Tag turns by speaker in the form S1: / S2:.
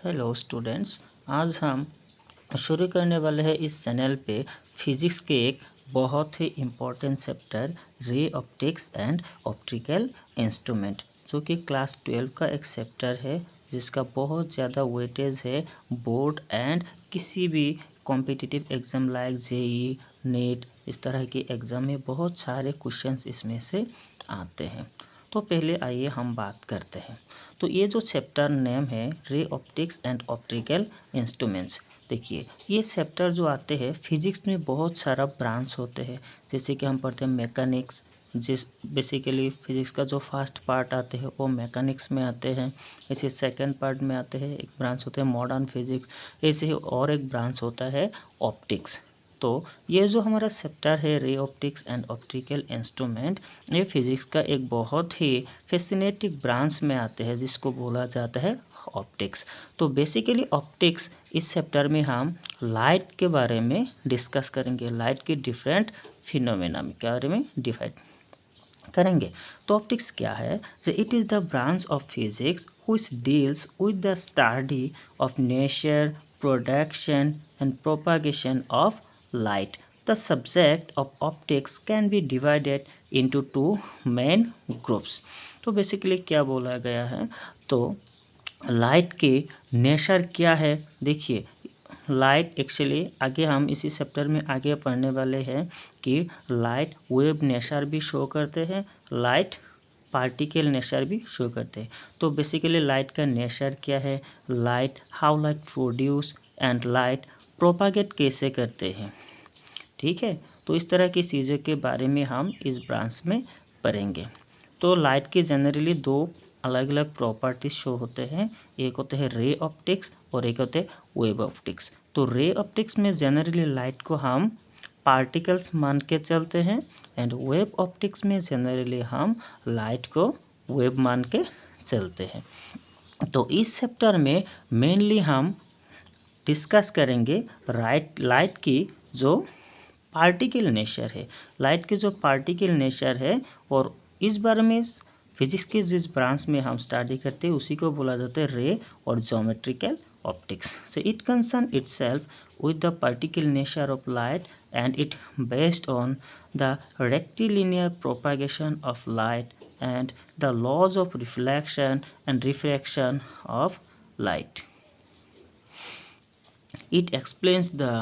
S1: Hello students, आज हम शुरू करने वाले हैं इस चैनल पे फिजिक्स के एक बहुत ही important chapter ray optics and optical instrument, जो कि क्लास 12 का एक चैप्टर है जिसका बहुत ज़्यादा वेटेज है बोर्ड एंड किसी भी competitive exam like JEE NET इस तरह के एग्ज़ाम में बहुत सारे क्वेश्चंस इसमें से आते हैं। तो पहले आइए हम बात करते हैं। तो ये जो चैप्टर नेम है रे ऑप्टिक्स एंड ऑप्टिकल इंस्ट्रूमेंट्स, देखिए ये चैप्टर जो आते हैं फिजिक्स में बहुत सारा ब्रांच होते हैं। जैसे कि हम पढ़ते हैं मैकेनिक्स, जिस बेसिकली फिजिक्स का जो फर्स्ट पार्ट आते हैं वो मैकेनिक्स में आते हैं। ऐसे सेकंड पार्ट में आते हैं, एक ब्रांच होते हैं मॉडर्न फिजिक्स। ऐसे ही और एक ब्रांच होता है ऑप्टिक्स। तो ये जो हमारा चैप्टर है रे ऑप्टिक्स एंड ऑप्टिकल इंस्ट्रूमेंट, ये फिजिक्स का एक बहुत ही फैसिनेटिंग ब्रांच में आते हैं जिसको बोला जाता है ऑप्टिक्स। तो बेसिकली ऑप्टिक्स इस चैप्टर में हम लाइट के बारे में डिस्कस करेंगे, लाइट के डिफरेंट फिनोमेना के बारे में डिफाइन करेंगे। तो ऑप्टिक्स क्या है? It is the branch of physics which deals with the study of nature, production and propagation of light. The subject of optics can be divided into two main groups. तो basically क्या बोला गया है, तो light के nature क्या है। देखिए लाइट एक्चुअली आगे हम इसी चैप्टर में आगे पढ़ने वाले हैं कि लाइट वेव नेचर भी शो करते हैं, लाइट पार्टिकल नेचर भी शो करते हैं। तो बेसिकली लाइट का नेचर क्या है, light how light produce and light propagate कैसे करते हैं, ठीक है। तो इस तरह की चीज़ों के बारे में हम इस ब्रांच में पढ़ेंगे। तो लाइट के जनरली दो अलग अलग प्रॉपर्टीज शो होते हैं, एक होते हैं रे ऑप्टिक्स और एक होते हैं वेव ऑप्टिक्स। तो रे ऑप्टिक्स में जनरली लाइट को हम पार्टिकल्स मान के चलते हैं एंड वेव ऑप्टिक्स में जनरली हम लाइट को वेव मान के चलते हैं। तो इस चैप्टर में मेनली हम डिस्कस करेंगे लाइट की जो पार्टिकल नेचर है, लाइट के जो पार्टिकल नेचर है, और इस बारे में फिजिक्स के जिस ब्रांच में हम स्टडी करते हैं उसी को बोला जाता है रे और geometrical optics. So it concern itself with the particle nature of light and it based on the rectilinear propagation of light and the laws of reflection and refraction of light. It explains the